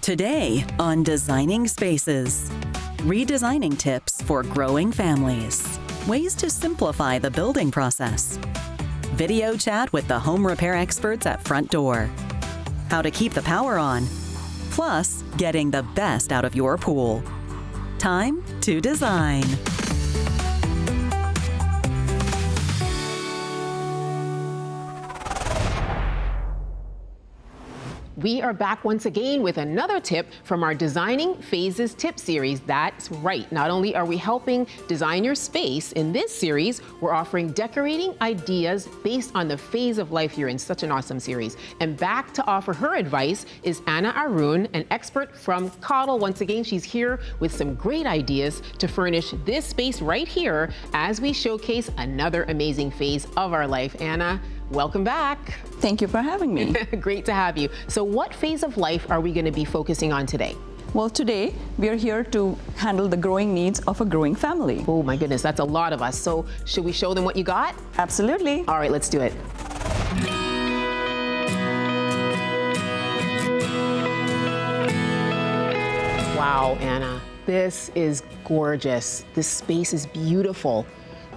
Today on Designing Spaces, redesigning tips for growing families, ways to simplify the building process, video chat with the home repair experts at Frontdoor, how to keep the power on, plus getting the best out of your pool. Time to design. We are back once again with another tip from our Designing Phases tip series. That's right. Not only are we helping design your space, in this series, we're offering decorating ideas based on the phase of life you're in. Such an awesome series. And back to offer her advice is Anna Arun, an expert from Coddle. Once again, she's here with some great ideas to furnish this space right here as we showcase another amazing phase of our life. Anna, welcome back. Thank you for having me. Great to have you. So what phase of life are we going to be focusing on today? Well, today we are here to handle the growing needs of a growing family. Oh my goodness, that's a lot of us. So should we show them what you got? Absolutely. All right, let's do it. Wow, Anna, this is gorgeous. This space is beautiful.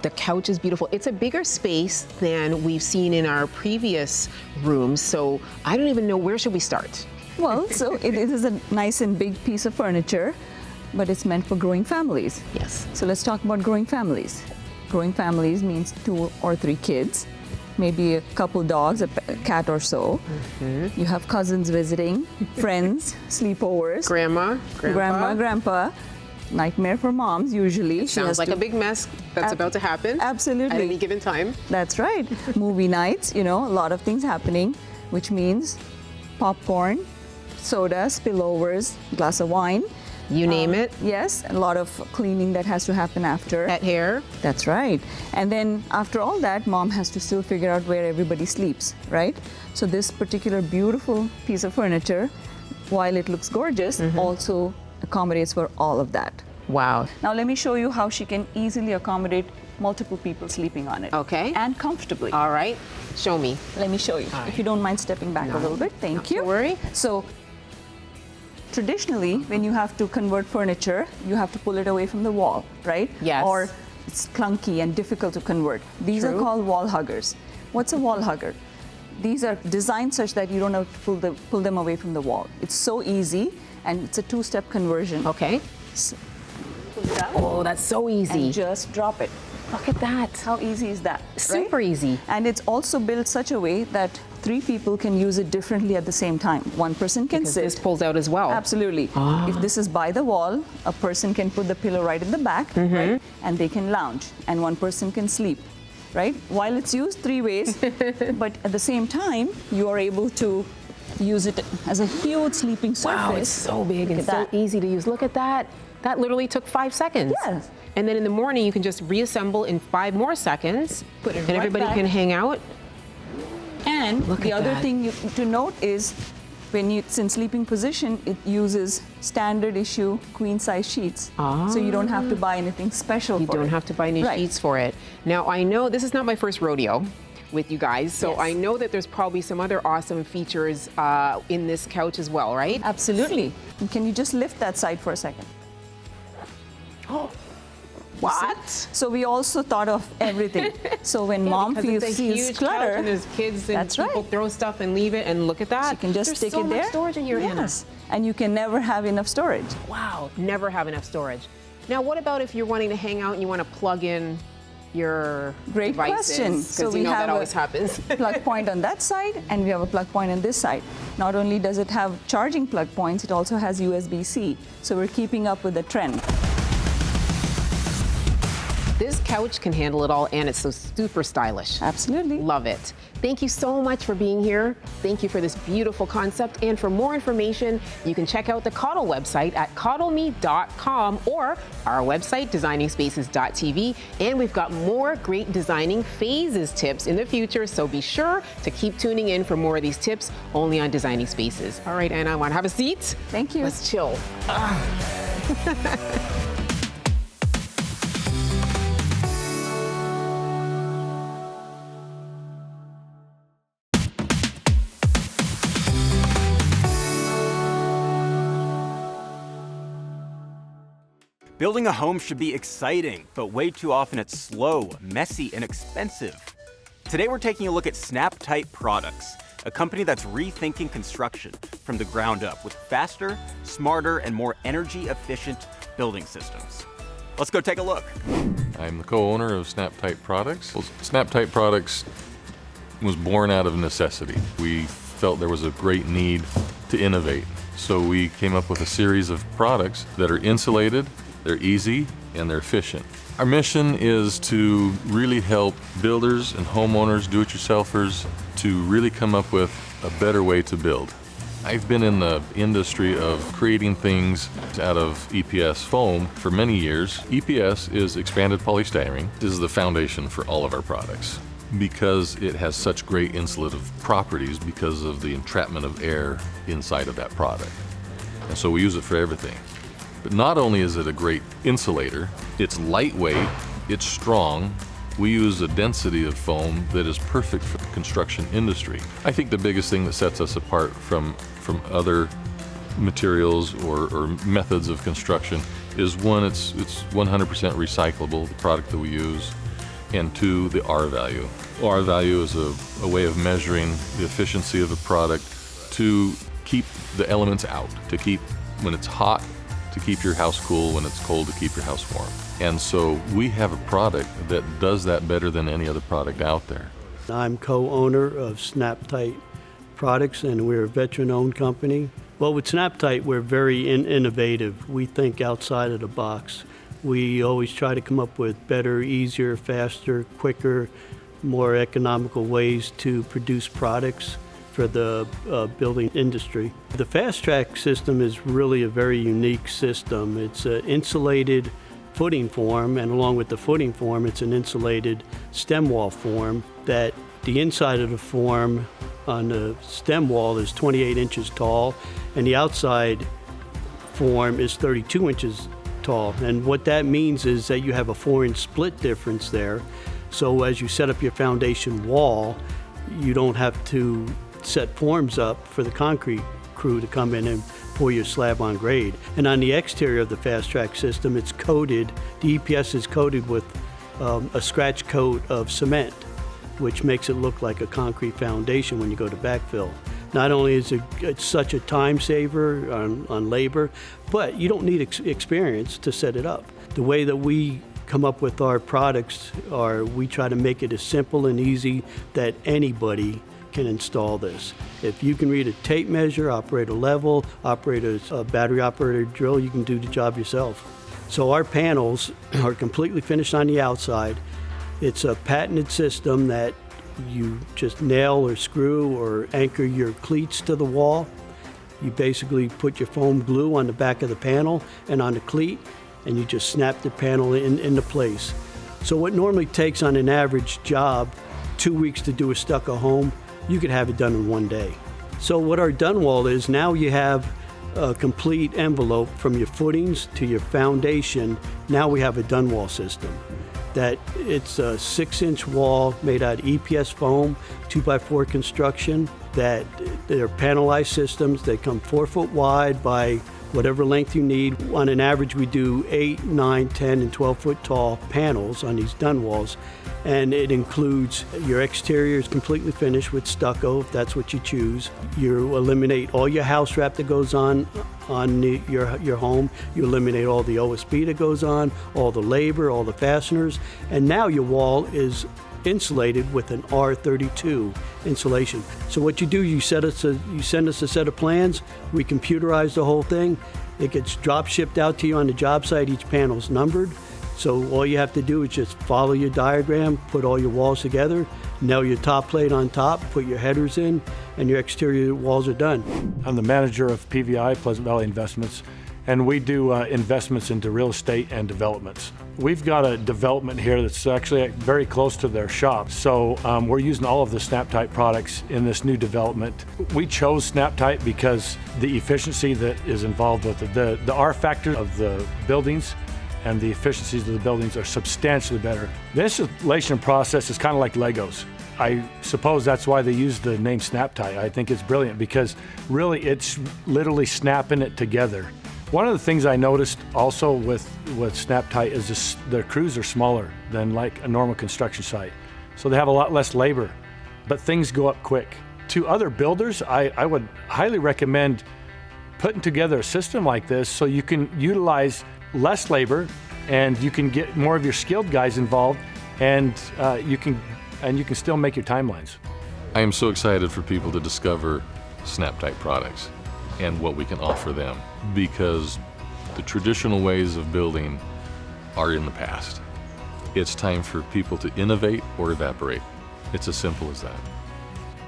The couch is beautiful. It's a bigger space than we've seen in our previous rooms, so I don't even know, where should we start? Well, so it is a nice and big piece of furniture, but it's meant for growing families. Yes. So let's talk about growing families. Growing families means 2 or 3 kids, maybe a couple dogs, a cat or so. Mm-hmm. You have cousins visiting, friends, sleepovers. Grandma, grandpa. Nightmare for moms, usually. Sounds like a big mess that's about to happen. Absolutely. At any given time. That's right. Movie nights, a lot of things happening, which means popcorn, soda, spillovers, glass of wine. You name it. Yes, a lot of cleaning that has to happen after. Pet hair. That's right. And then after all that, mom has to still figure out where everybody sleeps, right? So this particular beautiful piece of furniture, while it looks gorgeous, also accommodates for all of that. Wow. Now let me show you how she can easily accommodate multiple people sleeping on it. Okay. And comfortably. All right. Show me. Let me show you. Right. If you don't mind stepping back a little bit. Thank you. Don't worry. So traditionally, when you have to convert furniture, you have to pull it away from the wall, right? Yes. Or it's clunky and difficult to convert. These True. are called wall huggers. What's a wall hugger? These are designed such that you don't have to pull them away from the wall. It's so easy, and it's a 2-step conversion. Okay. So, oh, that's so easy. and just drop it. Look at that. How easy is that? Super right? easy. And it's also built such a way that 3 people can use it differently at the same time. One person can Because sit. this pulls out as well. Absolutely. If this is by the wall, a person can put the pillow right in the back, right? And they can lounge, and one person can sleep, right? While it's used 3 ways, but at the same time, you are able to use it as a huge sleeping surface. Wow, it's so big and so easy to use. Look at that. That literally took 5 seconds. Yes. And then in the morning, you can just reassemble in 5 more seconds. Put it and right everybody back. can hang out. And Look the at other that. thing to note is when it's in sleeping position, it uses standard issue queen size sheets. So you don't have to buy anything special You for it. don't have to buy any Right. sheets for it. Now, I know this is not my first rodeo with you guys, so Yes. I know that there's probably some other awesome features in this couch as well, right? Absolutely. And can you just lift that side for a second? Oh, what? So we also thought of everything. So when mom Because it's a feels huge couch clutter, and there's kids and That's people right. throw stuff and leave it, and look at that. you can just There's stick so it much there. storage in here, Hannah. Yes. And you can never have enough storage. Wow, never have enough storage. Now, what about if you're wanting to hang out and you want to plug in your Great devices? question. Because So you we know have that always happens. Plug point on that side, and we have a plug point on this side. Not only does it have charging plug points, it also has USB-C. So we're keeping up with the trend. This couch can handle it all, and it's so super stylish. Absolutely. Love it. Thank you so much for being here. Thank you for this beautiful concept. And for more information, you can check out the Coddle website at coddleme.com or our website, designingspaces.tv. And we've got more great designing phases tips in the future, so be sure to keep tuning in for more of these tips only on Designing Spaces. All right, Anna, want to have a seat? Thank you. Let's chill. Building a home should be exciting, but way too often it's slow, messy, and expensive. Today we're taking a look at SnapTight Products, a company that's rethinking construction from the ground up with faster, smarter, and more energy-efficient building systems. Let's go take a look. I'm the co-owner of SnapTight Products. Well, SnapTight Products was born out of necessity. We felt there was a great need to innovate. So we came up with a series of products that are insulated, they're easy, and they're efficient. Our mission is to really help builders and homeowners, do-it-yourselfers, to really come up with a better way to build. I've been in the industry of creating things out of EPS foam for many years. EPS is expanded polystyrene. This is the foundation for all of our products because it has such great insulative properties because of the entrapment of air inside of that product. And so we use it for everything. But not only is it a great insulator, it's lightweight, it's strong. We use a density of foam that is perfect for the construction industry. I think the biggest thing that sets us apart from other materials or methods of construction is one, it's 100% recyclable, the product that we use, and two, the R value. R value is a way of measuring the efficiency of a product to keep the elements out, to keep, when it's hot, to keep your house cool, when it's cold, to keep your house warm. And so we have a product that does that better than any other product out there. I'm co-owner of SnapTight Products, and we're a veteran-owned company. Well, with SnapTight, we're very innovative. We think outside of the box. We always try to come up with better, easier, faster, quicker, more economical ways to produce products for the building industry. The Fast Track system is really a very unique system. It's an insulated footing form, and along with the footing form, it's an insulated stem wall form that the inside of the form on the stem wall is 28 inches tall, and the outside form is 32 inches tall. And what that means is that you have a 4-inch split difference there. So as you set up your foundation wall, you don't have to set forms up for the concrete crew to come in and pour your slab on grade. And on the exterior of the Fast Track system, it's coated, the EPS is coated with a scratch coat of cement, which makes it look like a concrete foundation when you go to backfill. Not only is it's such a time saver on labor, but you don't need experience to set it up. The way that we come up with our products are we try to make it as simple and easy that anybody can install this. If you can read a tape measure, operate a level, operate a battery operated drill, you can do the job yourself. So our panels are completely finished on the outside. It's a patented system that you just nail or screw or anchor your cleats to the wall. You basically put your foam glue on the back of the panel and on the cleat, and you just snap the panel into place. So what normally takes on an average job 2 weeks to do a stucco home, you could have it done in 1 day. So what our done wall is, now you have a complete envelope from your footings to your foundation. Now we have a done wall system. That it's a 6-inch wall made out of EPS foam, 2x4 construction, that they're panelized systems. They come 4 foot wide by whatever length you need. On an average, we do 8, 9, 10, and 12 foot tall panels on these done walls. And it includes your exterior is completely finished with stucco, if that's what you choose. You eliminate all your house wrap that goes on your home. You eliminate all the OSB that goes on, all the labor, all the fasteners. And now your wall is insulated with an R32 insulation. So what you do, you send us a set of plans, we computerize the whole thing, it gets drop shipped out to you on the job site, each panel's numbered. So all you have to do is just follow your diagram, put all your walls together, nail your top plate on top, put your headers in, and your exterior walls are done. I'm the manager of PVI, Pleasant Valley Investments, and we do investments into real estate and developments. We've got a development here that's actually very close to their shop, so we're using all of the SnapTight products in this new development. We chose SnapTight because the efficiency that is involved with it, the R factor of the buildings and the efficiencies of the buildings are substantially better. The installation process is kind of like Legos. I suppose that's why they use the name SnapTight. I think it's brilliant because really it's literally snapping it together. One of the things I noticed also with SnapTight is their crews are smaller than like a normal construction site. So they have a lot less labor, but things go up quick. To other builders, I would highly recommend putting together a system like this so you can utilize less labor and you can get more of your skilled guys involved, and you can still make your timelines. I am so excited for people to discover SnapTight products and what we can offer them, because the traditional ways of building are in the past. It's time for people to innovate or evaporate. It's as simple as that.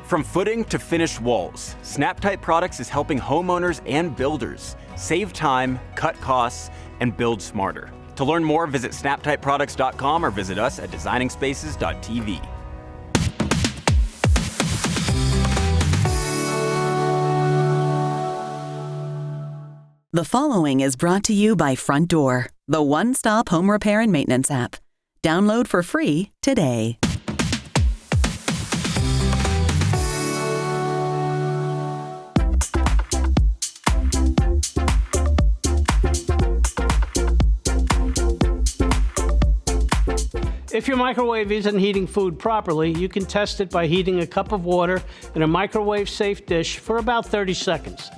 From footing to finished walls, SnapTight Products is helping homeowners and builders save time, cut costs, and build smarter. To learn more, visit snaptightproducts.com or visit us at designingspaces.tv. The following is brought to you by Frontdoor, the one-stop home repair and maintenance app. Download for free today. If your microwave isn't heating food properly, you can test it by heating a cup of water in a microwave-safe dish for about 30 seconds.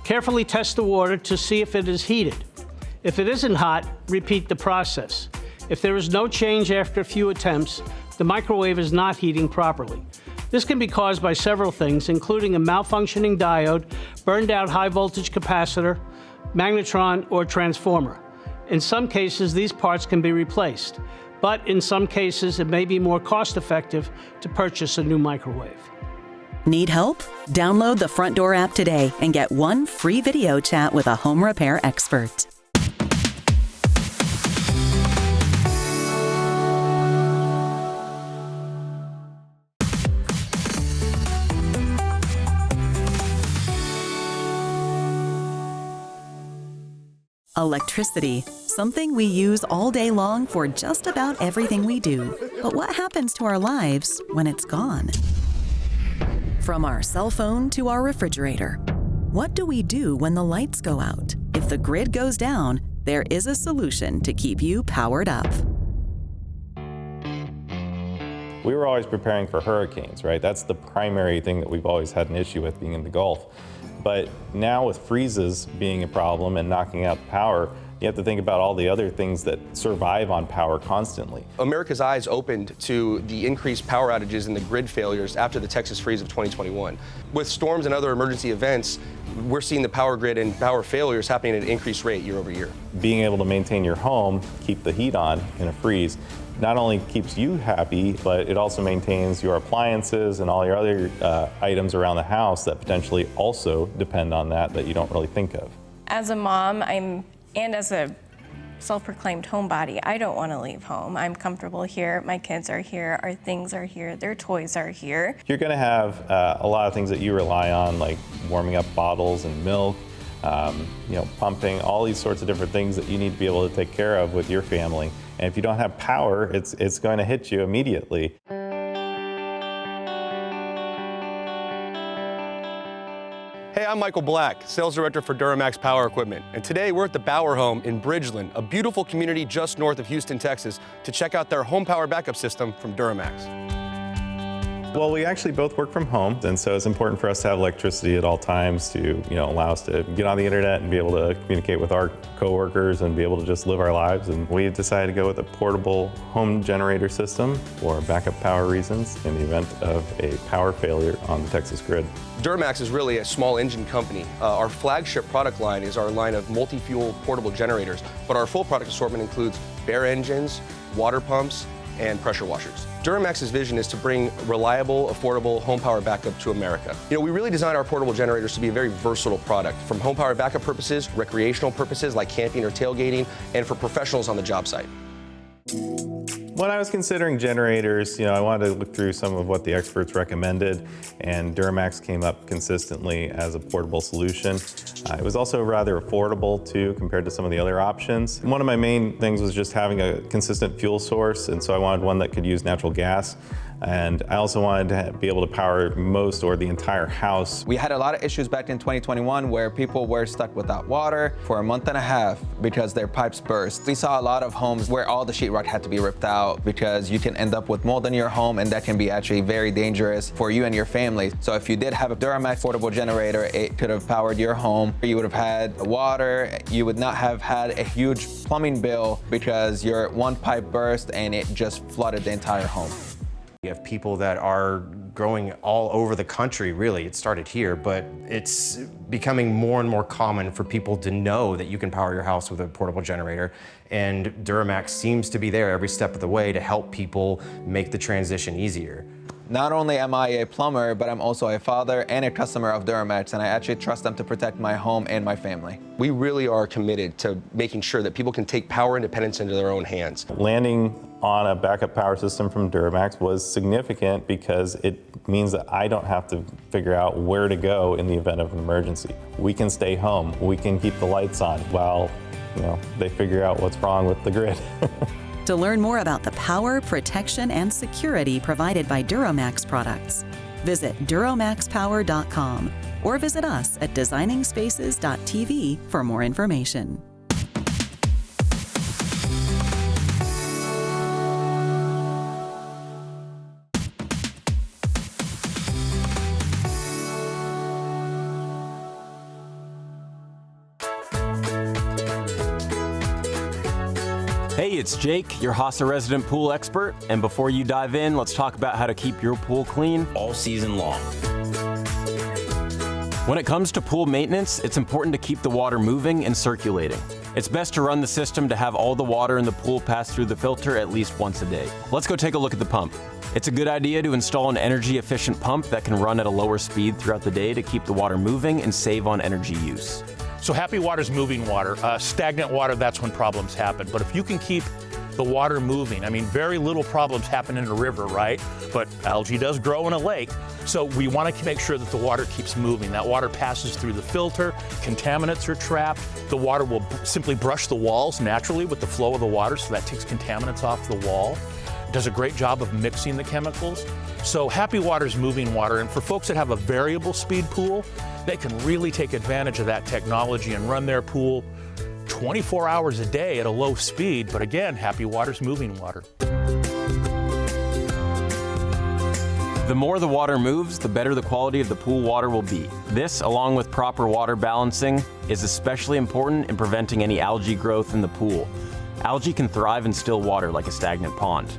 Carefully test the water to see if it is heated. If it isn't hot, repeat the process. If there is no change after a few attempts, the microwave is not heating properly. This can be caused by several things, including a malfunctioning diode, burned out high-voltage capacitor, magnetron, or transformer. In some cases, these parts can be replaced, but in some cases, it may be more cost-effective to purchase a new microwave. Need help? Download the Frontdoor app today and get one free video chat with a home repair expert. Electricity, something we use all day long for just about everything we do. But what happens to our lives when it's gone? From our cell phone to our refrigerator. What do we do when the lights go out? If the grid goes down, there is a solution to keep you powered up. We were always preparing for hurricanes, right? That's the primary thing that we've always had an issue with, being in the Gulf. But now with freezes being a problem and knocking out the power, you have to think about all the other things that survive on power constantly. America's eyes opened to the increased power outages and the grid failures after the Texas freeze of 2021. With storms and other emergency events, we're seeing the power grid and power failures happening at an increased rate year over year. Being able to maintain your home, keep the heat on in a freeze, not only keeps you happy, but it also maintains your appliances and all your other items around the house that potentially also depend on that you don't really think of. As a mom, and as a self-proclaimed homebody, I don't want to leave home. I'm comfortable here. My kids are here. Our things are here. Their toys are here. You're going to have a lot of things that you rely on, like warming up bottles and milk, pumping, all these sorts of different things that you need to be able to take care of with your family. And if you don't have power, it's going to hit you immediately. Hey, I'm Michael Black, Sales Director for DuroMax Power Equipment. And today we're at the Bauer home in Bridgeland, a beautiful community just north of Houston, Texas, to check out their home power backup system from DuroMax. Well, we actually both work from home, and so it's important for us to have electricity at all times to, allow us to get on the internet and be able to communicate with our coworkers and be able to just live our lives. And we decided to go with a portable home generator system for backup power reasons in the event of a power failure on the Texas grid. DuroMax is really a small engine company. Our flagship product line is our line of multi-fuel portable generators, but our full product assortment includes bare engines, water pumps, and pressure washers. DuroMax's vision is to bring reliable, affordable home power backup to America. We really designed our portable generators to be a very versatile product, from home power backup purposes, recreational purposes like camping or tailgating, and for professionals on the job site. When I was considering generators, I wanted to look through some of what the experts recommended, and DuroMax came up consistently as a portable solution. It was also rather affordable too compared to some of the other options. One of my main things was just having a consistent fuel source, and so I wanted one that could use natural gas. And I also wanted to be able to power most or the entire house. We had a lot of issues back in 2021 where people were stuck without water for a month and a half because their pipes burst. We saw a lot of homes where all the sheetrock had to be ripped out because you can end up with mold in your home, and that can be actually very dangerous for you and your family. So if you did have a DuroMax portable generator, it could have powered your home. You would have had water. You would not have had a huge plumbing bill because your one pipe burst and it just flooded the entire home. You have people that are growing all over the country, really. It started here, but it's becoming more and more common for people to know that you can power your house with a portable generator. And DuroMax seems to be there every step of the way to help people make the transition easier. Not only am I a plumber, but I'm also a father and a customer of DuroMax, and I actually trust them to protect my home and my family. We really are committed to making sure that people can take power independence into their own hands. Landing on a backup power system from DuroMax was significant because it means that I don't have to figure out where to go in the event of an emergency. We can stay home. We can keep the lights on while, they figure out what's wrong with the grid. To learn more about the power, protection, and security provided by DuroMax products, visit DuroMaxPower.com or visit us at designingspaces.tv for more information. Hey, it's Jake, your HASA resident pool expert, and before you dive in, let's talk about how to keep your pool clean all season long. When it comes to pool maintenance, it's important to keep the water moving and circulating. It's best to run the system to have all the water in the pool pass through the filter at least once a day. Let's go take a look at the pump. It's a good idea to install an energy-efficient pump that can run at a lower speed throughout the day to keep the water moving and save on energy use. So happy water's moving water. Stagnant water, that's when problems happen. But if you can keep the water moving, very little problems happen in a river, right? But algae does grow in a lake. So we want to make sure that the water keeps moving. That water passes through the filter, contaminants are trapped. The water will simply brush the walls naturally with the flow of the water, so that takes contaminants off the wall. It does a great job of mixing the chemicals. So happy water's moving water, and for folks that have a variable speed pool, they can really take advantage of that technology and run their pool 24 hours a day at a low speed. But again, happy water's moving water. The more the water moves, the better the quality of the pool water will be. This, along with proper water balancing, is especially important in preventing any algae growth in the pool. Algae can thrive in still water like a stagnant pond.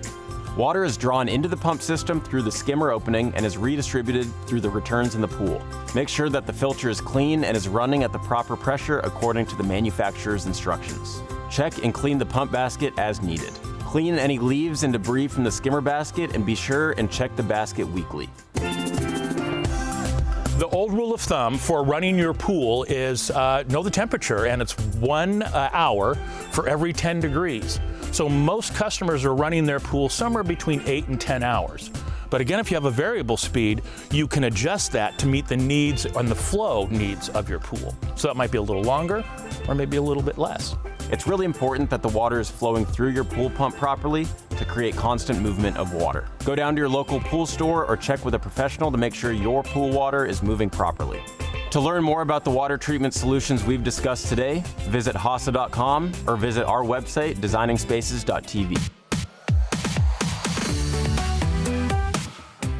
Water is drawn into the pump system through the skimmer opening and is redistributed through the returns in the pool. Make sure that the filter is clean and is running at the proper pressure according to the manufacturer's instructions. Check and clean the pump basket as needed. Clean any leaves and debris from the skimmer basket, and be sure and check the basket weekly. The old rule of thumb for running your pool is know the temperature, and it's 1 hour for every 10 degrees. So most customers are running their pool somewhere between 8 and 10 hours. But again, if you have a variable speed, you can adjust that to meet the needs and the flow needs of your pool. So that might be a little longer or maybe a little bit less. It's really important that the water is flowing through your pool pump properly to create constant movement of water. Go down to your local pool store or check with a professional to make sure your pool water is moving properly. To learn more about the water treatment solutions we've discussed today, visit HASA.com or visit our website, designingspaces.tv.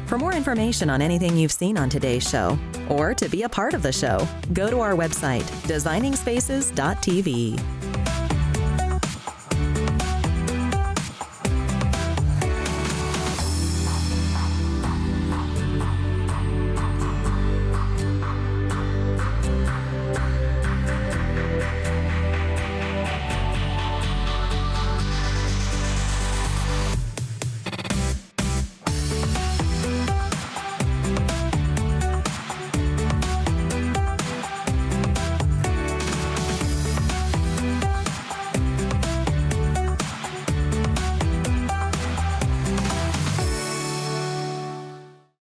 For more information on anything you've seen on today's show, or to be a part of the show, go to our website, designingspaces.tv.